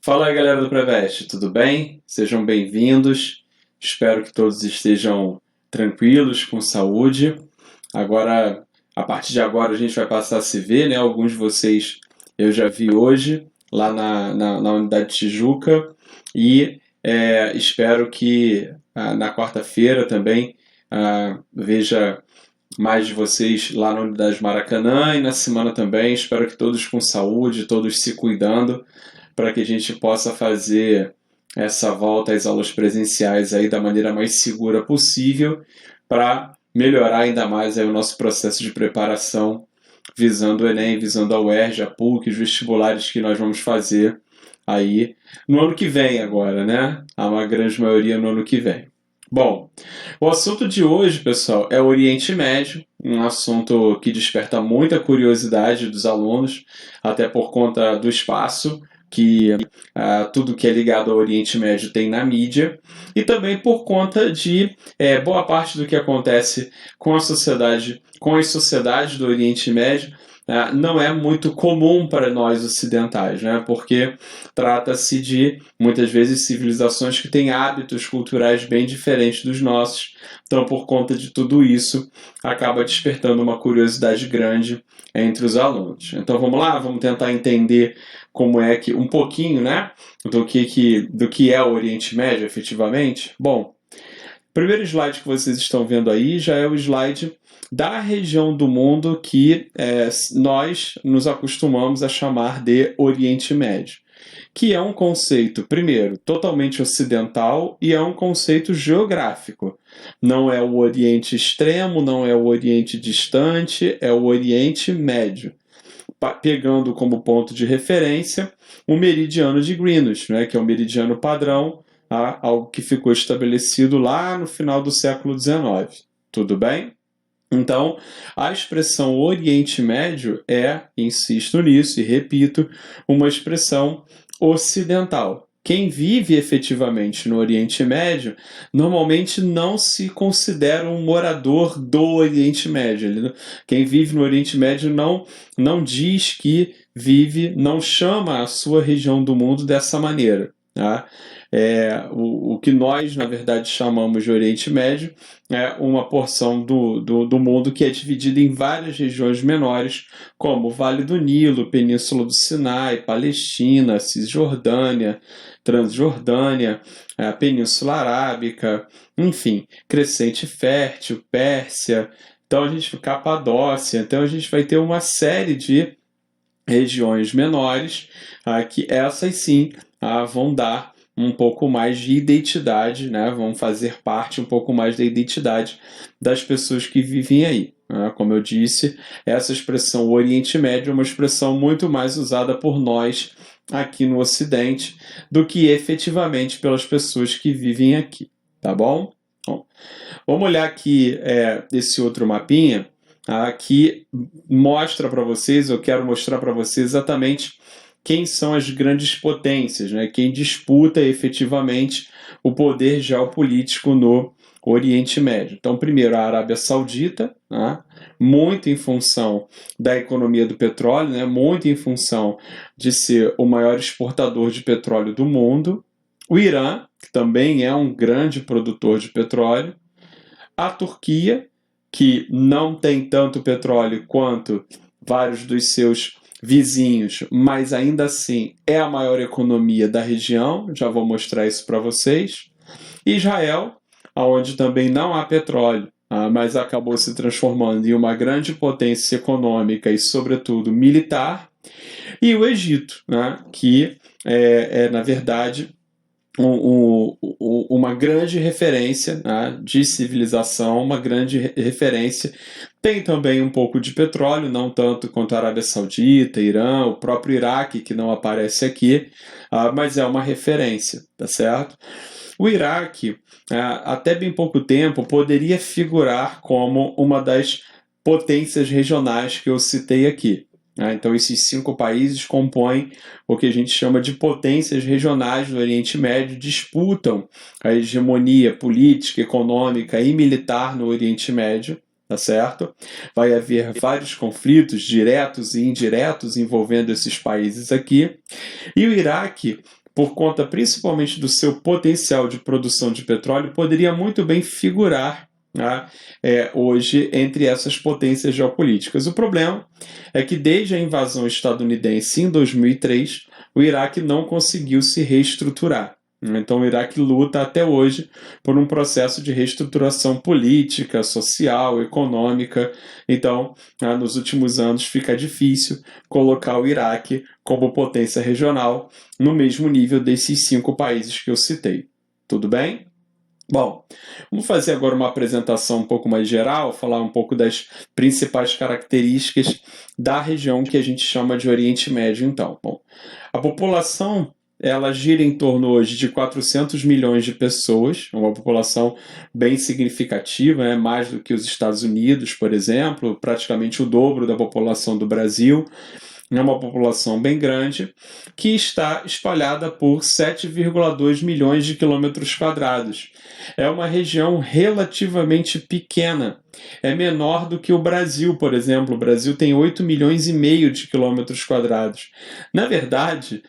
Fala aí, galera do Preveste, tudo bem? Sejam bem-vindos. Espero que todos estejam tranquilos, com saúde. Agora, a partir de agora, a gente vai passar a se ver, né? Alguns de vocês eu já vi hoje, lá na Unidade Tijuca, e espero que na quarta-feira também veja mais de vocês lá na Unidade Maracanã e na semana também. Espero que todos com saúde, todos se cuidando, para que a gente possa fazer essa volta às aulas presenciais aí da maneira mais segura possível, para melhorar ainda mais aí o nosso processo de preparação, visando o Enem, visando a UERJ, a PUC, os vestibulares que nós vamos fazer aí no ano que vem agora, né? Há uma grande maioria no ano que vem. Bom, o assunto de hoje, pessoal, é o Oriente Médio, um assunto que desperta muita curiosidade dos alunos, até por conta do espaço que tudo que é ligado ao Oriente Médio tem na mídia, e também por conta de boa parte do que acontece com a sociedade, com as sociedades do Oriente Médio, não é muito comum para nós ocidentais, né? Porque trata-se de, muitas vezes, civilizações que têm hábitos culturais bem diferentes dos nossos. Então, por conta de tudo isso, acaba despertando uma curiosidade grande entre os alunos. Então, vamos lá, vamos tentar entender como é que, um pouquinho, né, do que é o Oriente Médio, efetivamente. Bom, o primeiro slide que vocês estão vendo aí já é o slide da região do mundo que nós nos acostumamos a chamar de Oriente Médio, que é um conceito, primeiro, totalmente ocidental e é um conceito geográfico. Não é o Oriente Extremo, não é o Oriente Distante, é o Oriente Médio, pegando como ponto de referência o meridiano de Greenwich, né, que é o meridiano padrão, algo que ficou estabelecido lá no final do século XIX. Tudo bem? Então, a expressão Oriente Médio insisto nisso e repito, uma expressão ocidental. Quem vive efetivamente no Oriente Médio normalmente não se considera um morador do Oriente Médio. Quem vive no Oriente Médio não diz que vive, não chama a sua região do mundo dessa maneira. Tá? O que nós, na verdade, chamamos de Oriente Médio é uma porção do mundo que é dividida em várias regiões menores, como o Vale do Nilo, Península do Sinai, Palestina, Cisjordânia, Transjordânia, a Península Arábica, enfim, Crescente Fértil, Pérsia, então a gente Capadócia, então a gente vai ter uma série de regiões menores que essas sim vão dar um pouco mais de identidade, né? Vão fazer parte um pouco mais da identidade das pessoas que vivem aí. Como eu disse, essa expressão Oriente Médio é uma expressão muito mais usada por nós aqui no Ocidente do que efetivamente pelas pessoas que vivem aqui, tá bom? Bom, vamos olhar aqui esse outro mapinha que mostra para vocês, eu quero mostrar para vocês exatamente quem são as grandes potências, né? Quem disputa efetivamente o poder geopolítico no Oriente Médio. Então, primeiro, a Arábia Saudita, né? Muito em função da economia do petróleo, né? Muito em função de ser o maior exportador de petróleo do mundo. O Irã, que também é um grande produtor de petróleo. A Turquia, que não tem tanto petróleo quanto vários dos seus vizinhos, mas ainda assim é a maior economia da região, já vou mostrar isso para vocês. Israel, onde também não há petróleo, mas acabou se transformando em uma grande potência econômica e, sobretudo, militar. E o Egito, né, que na verdade, uma grande referência, né, de civilização, uma grande referência. Tem também um pouco de petróleo, não tanto quanto a Arábia Saudita, Irã, o próprio Iraque, que não aparece aqui, mas é uma referência, tá certo? O Iraque, até bem pouco tempo, poderia figurar como uma das potências regionais que eu citei aqui. Então, esses 5 países compõem o que a gente chama de potências regionais do Oriente Médio, disputam a hegemonia política, econômica e militar no Oriente Médio, tá certo? Vai haver vários conflitos diretos e indiretos envolvendo esses países aqui. E o Iraque por conta principalmente do seu potencial de produção de petróleo, poderia muito bem figurar, né, hoje entre essas potências geopolíticas. O problema é que desde a invasão estadunidense em 2003, o Iraque não conseguiu se reestruturar. Então o Iraque luta até hoje por um processo de reestruturação política, social, econômica. Então, nos últimos anos fica difícil colocar o Iraque como potência regional no mesmo nível desses 5 países que eu citei. Tudo bem? Bom, vamos fazer agora uma apresentação um pouco mais geral, falar um pouco das principais características da região que a gente chama de Oriente Médio, então. Bom, a população ela gira em torno hoje de 400 milhões de pessoas, uma população bem significativa, né? Mais do que os Estados Unidos, por exemplo, praticamente o dobro da população do Brasil. É uma população bem grande, que está espalhada por 7,2 milhões de quilômetros quadrados. É uma região relativamente pequena. É menor do que o Brasil, por exemplo. O Brasil tem 8 milhões e meio de quilômetros quadrados. Na verdade,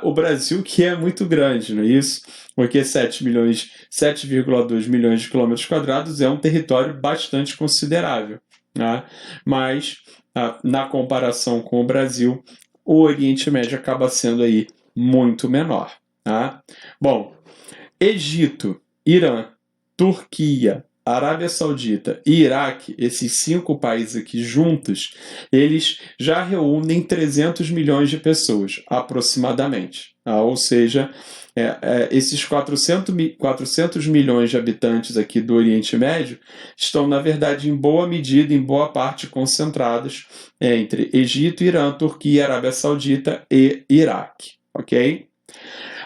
o Brasil que é muito grande, não é isso? Porque 7,2 milhões de quilômetros quadrados é um território bastante considerável. Mas na comparação com o Brasil, o Oriente Médio acaba sendo aí muito menor. Bom, Egito, Irã, Turquia, Arábia Saudita e Iraque, esses 5 países aqui juntos, eles já reúnem 300 milhões de pessoas, aproximadamente. Ou seja, esses 400 milhões de habitantes aqui do Oriente Médio estão, na verdade, em boa medida, em boa parte, concentrados entre Egito, Irã, Turquia, Arábia Saudita e Iraque. Ok?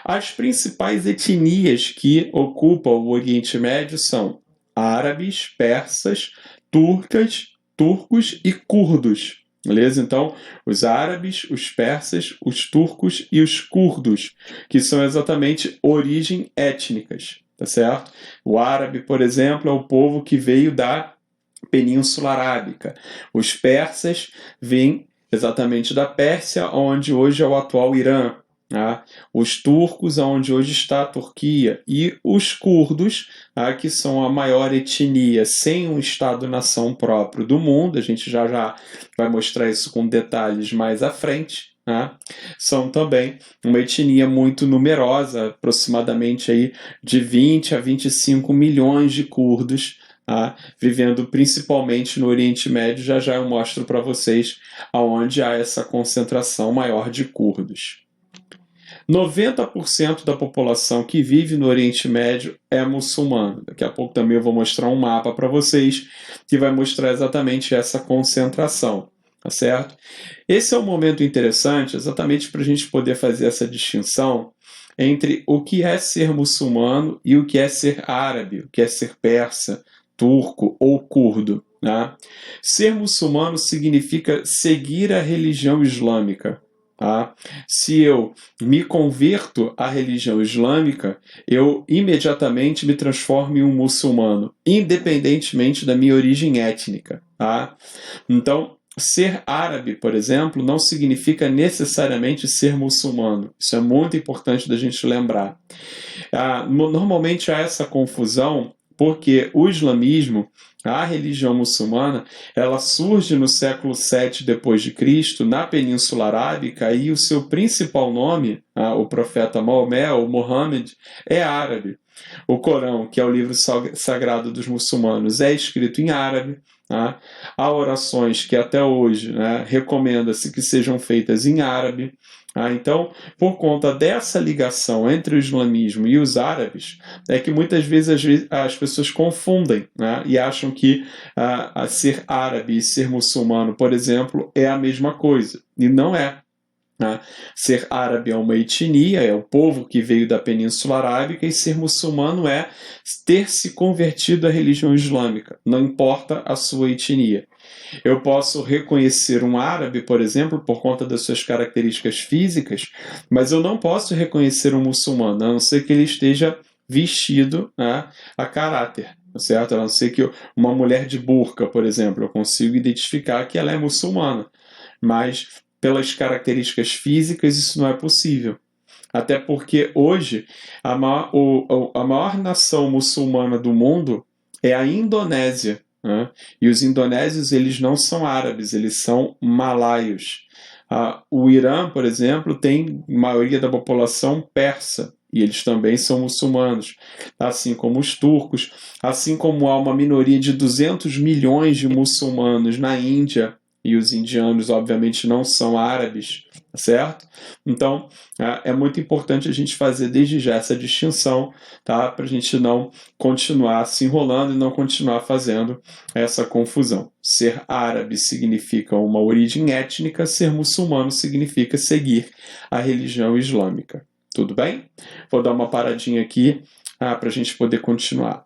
As principais etnias que ocupam o Oriente Médio são árabes, persas, turcos e curdos. Beleza? Então, os árabes, os persas, os turcos e os curdos, que são exatamente origem étnicas, tá certo? O árabe, por exemplo, é o povo que veio da Península Arábica. Os persas vêm exatamente da Pérsia, onde hoje é o atual Irã. Os turcos, onde hoje está a Turquia, e os curdos, que são a maior etnia sem um Estado-nação próprio do mundo, a gente já vai mostrar isso com detalhes mais à frente, são também uma etnia muito numerosa, aproximadamente aí de 20 a 25 milhões de curdos, vivendo principalmente no Oriente Médio. Já eu mostro para vocês aonde há essa concentração maior de curdos. 90% da população que vive no Oriente Médio é muçulmana. Daqui a pouco também eu vou mostrar um mapa para vocês que vai mostrar exatamente essa concentração, tá certo? Esse é um momento interessante exatamente para a gente poder fazer essa distinção entre o que é ser muçulmano e o que é ser árabe, o que é ser persa, turco ou curdo. Ser muçulmano significa seguir a religião islâmica. Se eu me converto à religião islâmica, eu imediatamente me transformo em um muçulmano, independentemente da minha origem étnica. Então, ser árabe, por exemplo, não significa necessariamente ser muçulmano. Isso é muito importante da gente lembrar. Normalmente há essa confusão porque o islamismo, a religião muçulmana, ela surge no século VII depois de Cristo, na Península Arábica, e o seu principal nome, o profeta Maomé, ou Muhammad, é árabe. O Corão, que é o livro sagrado dos muçulmanos, é escrito em árabe. Há orações que até hoje recomenda-se que sejam feitas em árabe. Então, por conta dessa ligação entre o islamismo e os árabes, é que muitas vezes as pessoas confundem e acham que ser árabe e ser muçulmano, por exemplo, é a mesma coisa. E não é. Ser árabe é uma etnia, é o povo que veio da Península Arábica, e ser muçulmano é ter se convertido à religião islâmica, não importa a sua etnia. Eu posso reconhecer um árabe, por exemplo, por conta das suas características físicas, mas eu não posso reconhecer um muçulmano, a não ser que ele esteja vestido a caráter. Certo? A não ser que uma mulher de burca, por exemplo, eu consigo identificar que ela é muçulmana, mas pelas características físicas isso não é possível. Até porque hoje a maior nação muçulmana do mundo é a Indonésia, né? E os indonésios, eles não são árabes, eles são malaios. O Irã, por exemplo, tem maioria da população persa, e eles também são muçulmanos, assim como os turcos, assim como há uma minoria de 200 milhões de muçulmanos na Índia, e os indianos, obviamente, não são árabes, certo? Então, é muito importante a gente fazer desde já essa distinção, tá? Para a gente não continuar se enrolando e não continuar fazendo essa confusão. Ser árabe significa uma origem étnica, ser muçulmano significa seguir a religião islâmica. Tudo bem? Vou dar uma paradinha aqui para a gente poder continuar.